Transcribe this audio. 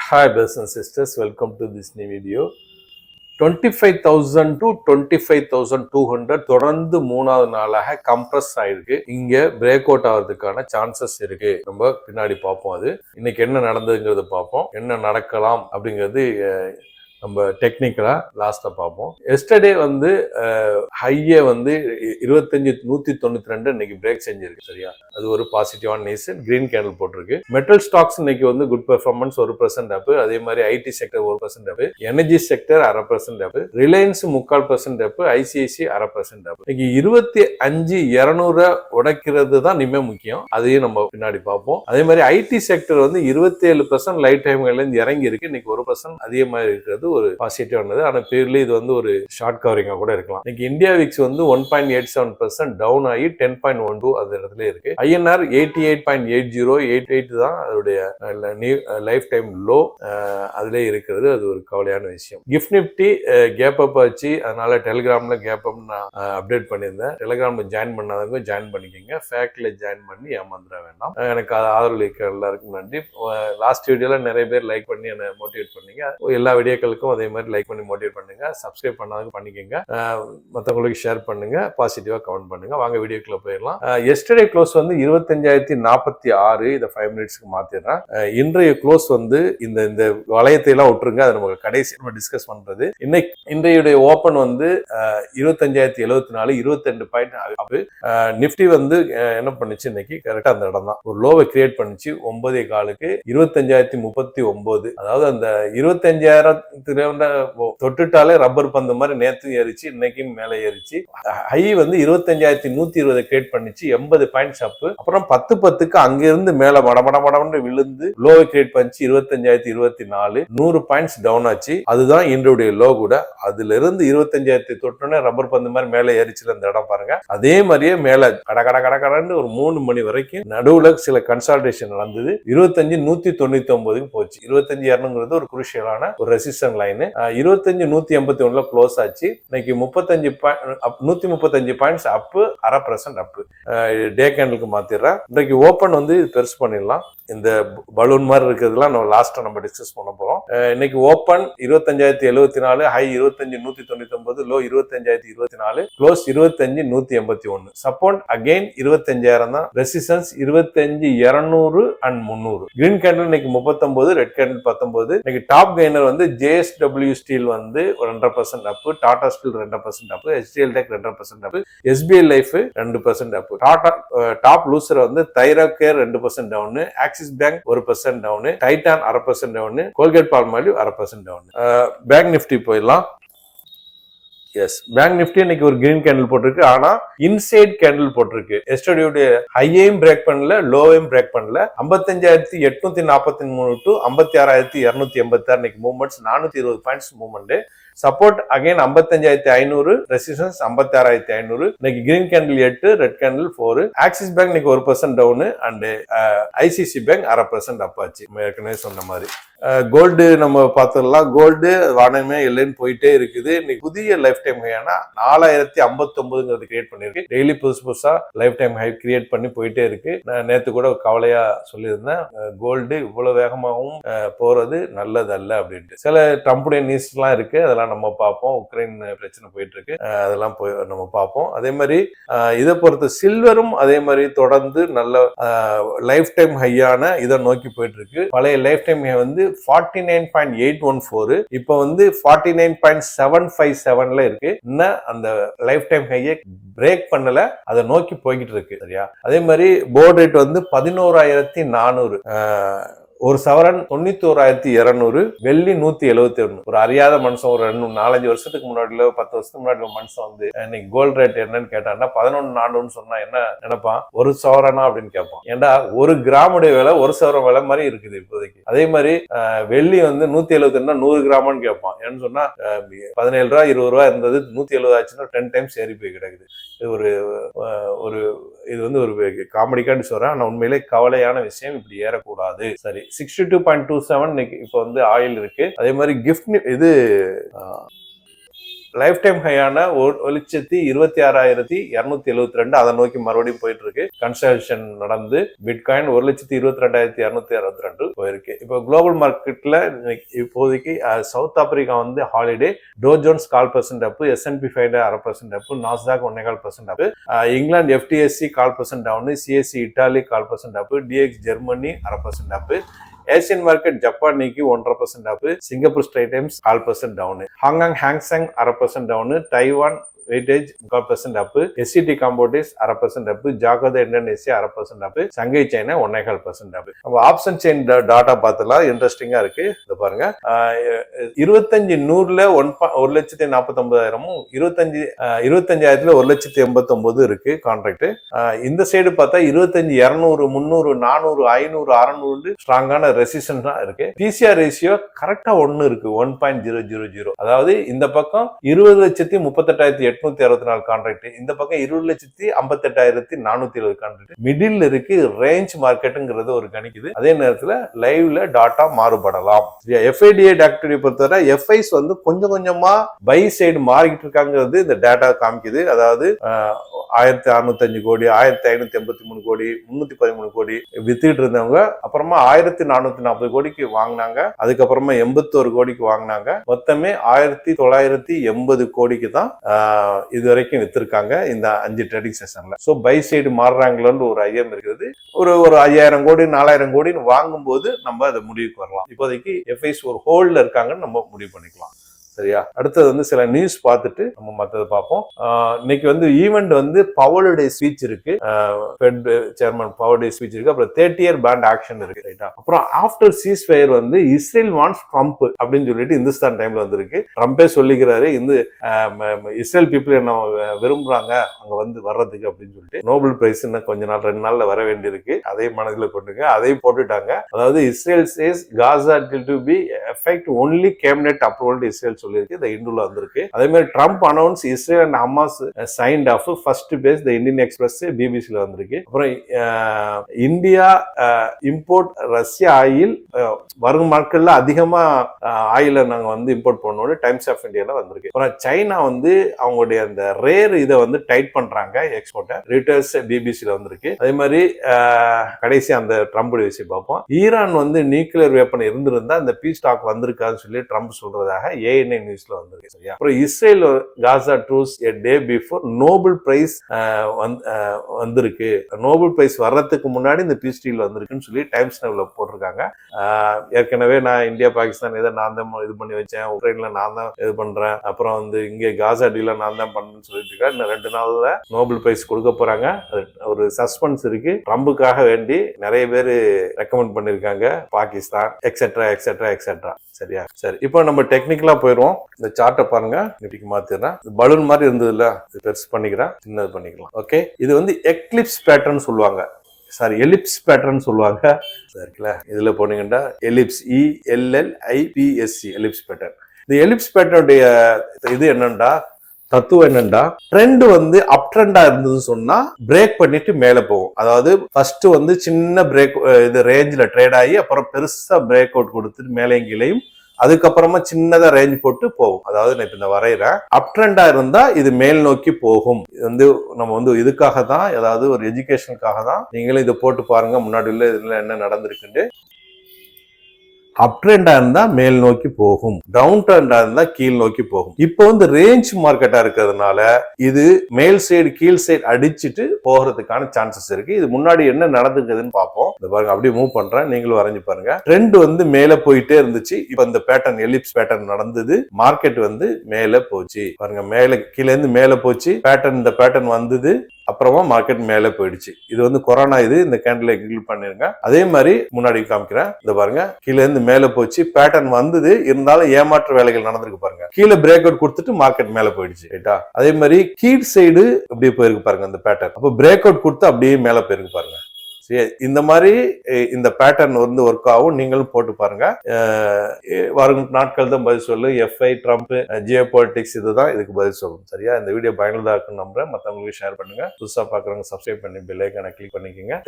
Hi brothers and sisters, welcome to this new video. 25,000 to 25,200 தொடர்ந்து மூணாவது நாளாக compress ஆயிருக்கு. இங்க பிரேக் அவுட் ஆகிறதுக்கான சான்சஸ் இருக்கு. நம்ம பின்னாடி பார்ப்போம். அது இன்னைக்கு என்ன நடந்ததுங்கிறத பார்ப்போம், என்ன நடக்கலாம் அப்படிங்கிறது நம்ம டெக்னிக்கலா லாஸ்டா பார்ப்போம். எஸ்டர்டே வந்து ஹையே வந்து 25,192 இன்னைக்கு பிரேக் செஞ்சிருக்கு. சரியா, அது ஒரு பாசிட்டிவான நியூஸ். கிரீன் கேண்டில் போட்டிருக்கு. மெட்டல் ஸ்டாக்ஸ் இன்னைக்கு வந்து குட் பெர்ஃபார்மன்ஸ் 1% அப். அதே மாதிரி IT sector 1% up, energy sector 0.5% up, Reliance 3/4% up, ICICI 0.5% up. இன்னைக்கு 25,200 உடைக்கிறது தான் இனிமே முக்கியம். அதையும் நம்ம பின்னாடி பார்ப்போம். அதே மாதிரி ஐடி செக்டர் வந்து 27% லைட் டைம்ல இருந்து இறங்கி இருக்கு. இன்னைக்கு 1% அதிகமாக இருக்கிறது ஒரு பாசிட்டிவ் ஆனது. ஆனா பேர்ல இது வந்து ஒரு ஷார்ட் கவரிங்கா கூட இருக்கலாம். இன்னைக்கு இந்தியா விக்ஸ் வந்து 1.87% டவுன் ஆகி 10.12 அந்த இடத்துல இருக்கு. ஐஎன்ஆர் 88.80 தான் அதோடைய லைஃப் டைம் லோ அதுல இருக்கிறது. அது ஒரு கவலையான விஷயம். கிஃப்ட் நிப்டி கேப் அப் ஆச்சு. அதனால டெலிகிராம்ல கேப் அப் நான் அப்டேட் பண்ணியிருந்தேன். டெலிகிராம்ல ஜாயின் பண்ணாதவங்க ஜாயின் பண்ணிக்கோங்க. ஃபேக்ட்ல ஜாயின் பண்ணி ஏமாந்துட வேண்டாம். எனக்கு ஆதரவு எல்லாருக்கும் நன்றி. லாஸ்ட் வீடியோல நிறைய பேர் லைக் பண்ணி என்னை மோட்டிவேட் பண்ணீங்க. எல்லா வீடியோக்களுக்கும் அதே மாதிரி லைக் பண்ணி மோட்டிவேட் பண்ணுங்க. சப்ஸ்கிரைப் பண்ணாதவங்க பண்ணிக்கோங்க. மற்றவங்களுக்கு ஷேர் பண்ணுங்க. பாசிட்டிவா கமெண்ட் பண்ணுங்க. வாங்க வீடியோக்குள்ள போயிடலாம். எஸ்டர்டே க்ளோஸ் வந்து 25,046. இதை 5 மினிட்ஸ்க்கு மாத்திடுறேன். இன்றைய க்ளோஸ் வந்து இந்த வளையத்தை எல்லாம் விட்டுருங்க. அதை நம்ம கடைசி நம்ம டிஸ்கஸ் பண்றது. இன்றைய ஓபன் வந்து 25,074, 22 பாயிண்ட் அப். நிப்டி வந்து என்ன பண்ணுச்சு இன்னைக்கு கரெக்டா அந்த இடம் தான் ஒரு லோவை கிரியேட் பண்ணுச்சு. 9.4க்கு 25,039. அதாவது அந்த 25,000 தொட்டுட்டாலே ரப்பர் பந்து மாதிரி நேத்து ஏறிச்சு, இன்னைக்கும் மேல ஏறிச்சு. ஹை வந்து 25,120 கிரியேட் பண்ணிச்சு, 80 பாயிண்ட்ஸ் அப். அப்புறம் 10-10க்கு அங்கிருந்து மேல மடமடமடம்னு விழுந்து லோவை கிரியேட் பண்ணிச்சு 25,024, 100 பாயிண்ட்ஸ் டவுன் ஆச்சு. அதுதான் இன்றைய லோ கூட. அதுல இருந்து 25,000 தொட்டோன்னே ரப்பர் பந்து மாதிரி மேல ஏறிச்சுல அந்த இடம் பாருங்க. அதே மாதிரியே மேல கடன்னு ஒரு 3 மணி வரைக்கும் நடுவுல சில கன்சால்டேஷன் நடந்தது. 25,199க்கு போச்சு. 25,200 ஒரு குருஷியலான ஒரு ரெசிஸ்டன்ட் லைன். 25,181ல க்ளோஸ் ஆச்சு. இன்னைக்கு 135 பாயிண்ட்ஸ் அப், 0.5% அப். டே கேண்டலுக்கு மாத்திடுறேன். இன்றைக்கு ஓபன் வந்து பெருசு பண்ணிடலாம். இந்த பலூன் மாதிரி இருக்கிறதுலாம் நம்ம லாஸ்டா நம்ம டிஸ்கஸ் பண்ண போறோம். இன்னைக்கு open 25,074, high 25,199, low 25,024, close 25,181. Support again 25,000 தான். Resistance 25,200 and 300. கிரீன் கேண்டில் இன்னைக்கு 39, ரெட் கேண்டில் 19. இன்னைக்கு டாப் கெய்னர் வந்து JSW ஸ்டீல் வந்து 2.5% up, Tata steel 2% up, HCL tech 2% up, SBI life 2% up. Top loser வந்து Thyrocare 2% down, Axis bank 1% down, Titan 0.5% down, Colgate Palmolive 0.5% down. Bank Nifty போயிடலாம். Yes, bank Nifty இன்னைக்கு ஒரு green candle போட்டிருக்கு. ஆனா inside candle போட்டிருக்கு. Yesterday ஹையையும் break பண்ணல, லோவையும் பிரேக் பண்ணல. 55,843 டு 56,286 இன்னைக்கு movements. 420 points movement. Support again 55,500, resistance 56,500. இன்னைக்கு green candle 8, red candle 4. Axis bank இன்னைக்கு 1% டவுன் அண்ட் ஐசிசி பேங்க் 0.5% அப் ஆச்சு. ஏற்கனவே சொன்ன மாதிரி. கோல்டு நம்ம பார்த்துடலாம். கோல்டு வானமே இல்லைன்னு போயிட்டே இருக்குது. இன்னைக்கு புதிய லைஃப் டைம் ஹைனா 4,059 கிரியேட் பண்ணிருக்கு. டெய்லி புதுசா லைஃப் டைம் ஹை கிரியேட் பண்ணி போயிட்டே இருக்கு. நான் நேத்து கூட கவலையா சொல்லியிருந்தேன், கோல்டு இவ்வளவு வேகமாகவும் போறது நல்லதல்ல அப்படின்ட்டு. சில ட்ரம்புடைய நியூஸ் எல்லாம் இருக்கு, அதெல்லாம் நம்ம பார்ப்போம். உக்ரைன் பிரச்சனை போயிட்டு இருக்கு, அதெல்லாம் போய் நம்ம பார்ப்போம். அதே மாதிரி இதை பொறுத்து சில்வரும் அதே மாதிரி தொடர்ந்து நல்ல லைஃப் டைம் ஹையான இதை நோக்கி போயிட்டு இருக்கு. பழைய லைஃப் டைம் ஹை வந்து 49.814, இப்ப வந்து 49.757ல இருக்கு. இன்னும் அந்த லைஃப் டைம் ஹையை பிரேக் பண்ணல, அதை நோக்கி போய்கிட்டு இருக்கு. சரியா, அதே மாதிரி போர்ட் ரேட் வந்து 11,400, ஒரு சவரன் 91,200, வெள்ளி 171. ஒரு அறியாத மனுஷன் ஒரு 4-5 வருஷத்துக்கு முன்னாடி 10 வருஷத்துக்கு முன்னாடி மனுஷன் வந்து இன்னைக்கு கோல்டு ரேட் என்னன்னு கேட்டான்னா 11,400 சொன்னா என்ன நினைப்பான்? ஒரு சவரனா அப்படின்னு கேட்பான். ஏன்டா ஒரு கிராமுடைய விலை ஒரு சவரம் விலை மாதிரி இருக்குது இப்போதைக்கு. அதே மாதிரி வெள்ளி வந்து 172 100 கிராமான்னு கேட்பான். ஏன்னு சொன்னா 17 ரூபா 20 ரூபா இருந்தது, 170 ஆச்சுன்னா 10 டைம்ஸ் ஏறி போய் கிடக்குது. இது வந்து ஒரு காமெடிக்கான்னு சொல்றேன். ஆனா உண்மையிலே கவலையான விஷயம். இப்படி ஏறக்கூடாது. சரி, 62.27 இப்போ வந்து ஆயில் இருக்கு. அதே மாதிரி கிஃப்ட் இது லைஃப் டைம் ஹையான 1,26,272 அதை நோக்கி மறுபடியும் போயிட்டு இருக்கு. கன்சல்டேஷன் நடந்து பிட்காயின் 1,22,262 போயிருக்கு. இப்போ குளோபல் மார்க்கெட்ல இப்போதைக்கு சவுத் ஆப்பிரிக்கா வந்து holiday, Dow Jones 0.25% up, S&P 500 0.5% up, Nasdaq 1.25% up, இங்கிலாந்து FTSE 0.5% down, CSE Italy 0.5% up, DX Germany 0.5% up, Asian market Japan Nikkei 1.5% up, Singapore Straits Times 0.5% down, Hong Kong Hang Seng 0.5% down, Taiwan weightage 0.5% up, SCT composite 0.5% up, Jakarta Indonesia 0.5% up, Shanghai China 1.5% அப். நம்ம option chain tata பார்த்தலாம், இன்ட்ரெஸ்டிங்கா இருக்கு. இது பாருங்க, 25,100ல 1,49,000, 25,000ல 1,89,000 இருக்கு contract. இந்த side பார்த்தா 25,200, 300, 400, 500, 600 ஸ்ட்ராங்கான ரெசிஸ்டன்ஸ் தான் இருக்கு. பிசிஆர் ரேஷியோ கரெக்டா 1 இருக்கு, 1.000. அதாவது இந்த பக்கம் 20,38,864 கான்ட்ராக்ட், இந்த பக்கம் 20,58,470 கான்ட்ராக்ட். மிடில் இருக்கு ரேஞ்ச் மார்க்கெட்டுங்கிறது ஒரு கணிக்குது. அதே நேரத்துல லைவ்ல டாட்டா மாறுபடலாம். FIDA ஆக்டிவிட்டி பொறுத்தவரை FIs வந்து கொஞ்சம் கொஞ்சமா பை சைடு மாறிக்கிட்டு இருக்காங்கிறது இந்த டேட்டா காமிக்குது. அதாவது 1,605 கோடி, 1,583 கோடி, 313 கோடி வித்துட்டு இருந்தவங்க அப்புறமா 1,440 கோடிக்கு வாங்கினாங்க. அதுக்கப்புறமா 81 கோடிக்கு வாங்கினாங்க. மொத்தமே 1,980 கோடிக்கு தான் இது வரைக்கும் வித்திருக்காங்க இந்த 5 ட்ரேடிங் செஷன்ல. சோ பை சைடு மாறுறாங்களோன்னு ஒரு ஐயம் இருக்குது. ஒரு 5,000 கோடி 4,000 கோடின்னு வாங்கும்போது நம்ம அதை முடிவுக்கு வரலாம். இப்போதைக்கு FIs ஒரு ஹோல்ட்ல இருக்காங்கன்னு நம்ம முடிவு பண்ணிக்கலாம். சரியா? அடுத்தது வந்து சில நியூஸ் பார்த்துட்டு நம்ம மற்றதை பார்ப்போம். இன்னைக்கு வந்து ஈவெண்ட் வந்து பவலுடைய ஸ்பீச் இருக்கு, ஃபெட் சேர்மன் பவலுடைய ஸ்பீச் இருக்கு, அப்புறம் 30-year பேண்ட் ஆக்ஷன் இருக்கு. ரைட்டா? அப்புறம் ஆஃப்டர் சீஸ் ஃபயர் வந்து இஸ்ரேல் வாண்ட்ஸ் ட்ரம்ப் அப்படின்னு சொல்லிட்டு இந்துஸ்தான் டைம்ல வந்திருக்கு. ட்ரம்பே சொல்லிக்கிறாரு, இந்த இஸ்ரேல் பீப்புள் என்ன விரும்புறாங்க அங்க வந்து வர்றதுக்கு அப்படின்னு சொல்லிட்டு. நோபல் பிரைஸ் இன்னும் கொஞ்ச நாள் 2 நாள்ல வர வேண்டியிருக்கு. அதே மனதில் கொண்டுங்க, அதையும் போட்டுட்டாங்க. அதாவது Israel says Gaza to be effect only cabinet approval Israel சொல்லியிருக்கு. இந்த இந்துல வந்திருக்கு. அதே மாதிரி Trump announce Israel and Hamas signed off first phase the Indian Express பிபிசில வந்திருக்கு. அப்புறம் இந்தியா இம்போர்ட் ரஷ்யா ஆயில் வரும் நாட்கள்ல அதிகமா ஆயில நாங்க வந்து இம்போர்ட் பண்ணோம்னு டைம்ஸ் ஆஃப் இந்தியால வந்திருக்கு. அப்புறம் சைனா வந்து அவங்களுடைய அந்த ரேர் இதை வந்து டைட் பண்றாங்க எக்ஸ்போர்ட்டை, ரிட்டர்ஸ் பிபிசில வந்திருக்கு. அதே மாதிரி கடைசி அந்த ட்ரம்ப் விஷயம் பார்ப்போம். ஈரான் வந்து நியூக்ளியர் வெப்பன் இருந்திருந்தா இந்த பீஸ் டாக் வந்திருக்கான்னு சொல்லி ட்ரம்ப் சொல்றதாக ANI நியூஸ்ல வந்திருக்கு. சரியா? அப்புறம் Israel Gaza truce a day before Nobel prize வந்திருக்கு. நோபல் பிரைஸ் வர்றதுக்கு முன்னாடி இந்த பீஸ் டீல் வந்திருக்குன்னு சொல்லி டைம்ஸ் நவ்ல போட்டிருக்காங்க. ஏற்கனவே நான் இந்தியா பாகிஸ்தான் இதை நான் தான் இது பண்ணி வச்சேன், உக்ரைன்ல நான் தான் இது பண்றேன், அப்புறம் வந்து இங்கே காசா டீல நான் தான் பண்ணேன்னு சொல்லிட்டு இருக்கேன். இன்னும் 2 நாள்ல நோபல் பிரைஸ் கொடுக்க போறாங்க. ஒரு சஸ்பென்ஸ் இருக்கு. ட்ரம்புக்காக வேண்டி நிறைய பேர் ரெக்கமெண்ட் பண்ணிருக்காங்க, பாகிஸ்தான் எக்ஸெட்ரா எக்ஸெட்ரா எக்ஸெட்ரா. சரியா? சரி, இப்போ நம்ம டெக்னிக்கலா போயிடுவோம். இந்த சார்ட்டை பாருங்க, இப்படிக்கு மாத்திடுறேன். பலூன் மாதிரி இருந்ததுல பெருசு பண்ணிக்கிறேன், சின்னது பண்ணிக்கலாம். ஓகே, இது வந்து எக்லிப்ஸ் பேட்டர்ன் சொல்லுவாங்க, சாரி எலிப்ஸ் பேட்டர்ன் சொல்லுவாங்க. சரிங்களா? இதுல போனீங்கன்னா எலிப்ஸ், ELLIPS எலிப்ஸ் பேட்டர்ன். இந்த எலிப்ஸ் பேட்டர்னுடைய இது என்னன்னா, தத்துவம் என்னண்டா, ட்ரெண்ட் வந்து அப் ட்ரெண்டா இருந்ததுன்னு சொன்னா பிரேக் பண்ணிட்டு மேல போகும். அதாவது ஃபர்ஸ்ட் வந்து சின்ன பிரேக் இது ரேஞ்சில் ட்ரேட் ஆகி அப்புறம் பெருசா பிரேக் அவுட் கொடுத்துட்டு மேலேயும் கீழையும் அதுக்கப்புறமா சின்னதா ரேஞ்ச் போட்டு போகும். அதாவது நான் இப்ப இந்த வரைகிறேன், அப் ட்ரெண்டா இருந்தா இது மேல் நோக்கி போகும். இது வந்து நம்ம வந்து இதுக்காக தான், ஏதாவது ஒரு எஜுகேஷனுக்காக தான் நீங்களும் இதை போட்டு பாருங்க, முன்னாடி உள்ள இதுல என்ன நடந்திருக்குன்னு. அப் ட்ரெண்டா இருந்தா மேல் நோக்கி போகும், டவுன் ட்ரெண்டா இருந்தா கீழ் நோக்கி போகும். இப்போ வந்து ரேஞ்ச் மார்க்கெட்டா இருக்கிறதுனால இது மேல் சைடு கீழ் சைடு அடிச்சுட்டு போகிறதுக்கான சான்சஸ் இருக்கு. இது முன்னாடி என்ன நடந்துக்குதுன்னு பார்ப்போம். இந்த பாருங்க, அப்படியே மூவ் பண்றேன், நீங்களும் வரைஞ்சு பாருங்க. ட்ரெண்ட் வந்து மேல போயிட்டே இருந்துச்சு. இப்போ இந்த பேட்டர்ன் எலிப்ஸ் பேட்டர்ன் நடந்தது, மார்க்கெட் வந்து மேல போச்சு. பாருங்க, மேல கீழே இருந்து மேல போச்சு பேட்டர்ன். இந்த பேட்டர்ன் வந்தது, அப்புறமா மார்க்கெட் மேல போயிடுச்சு. இது வந்து கொரோனா, இது இந்த கேண்டில் கிளிக் பண்ணிருங்க. அதே மாதிரி முன்னாடி காமிக்கிறேன், இந்த பாருங்க, கீழே இருந்து மேல போச்சு, பேட்டர்ன் வந்தது, இருந்தாலும் ஏமாற்று வேலைகள் நடந்திருக்கு. பாருங்க, கீழே பிரேக் அவுட் கொடுத்துட்டு மார்க்கெட் மேல போயிடுச்சு. ரைட்டா? அதே மாதிரி கீழ் சைடு அப்படியே போயிருக்கு பாருங்க இந்த பேட்டர்ன். அப்போ பிரேக் அவுட் கொடுத்து அப்படியே மேல போயிருக்கு பாருங்க. இந்த மாதிரி இந்த பேட்டர்ன் வந்து ஒர்க் ஆகும். நீங்களும் போட்டு பாருங்க. வரும் நாட்கள் தான் பதில் சொல்லு. FI, ட்ரம்ப், ஜியோ பாலிடிக்ஸ், இதுதான் இதுக்கு பதில் சொல்லும். சரியா? இந்த வீடியோ பயனுள்ளதா இருக்குன்னு நம்புறேன். மற்றவங்களுக்கு ஷேர் பண்ணுங்க. புதுசா பாக்குறவங்க சப்ஸ்கிரைப் பண்ணி பெல் ஐகானை கிளிக் பண்ணிக்கோங்க.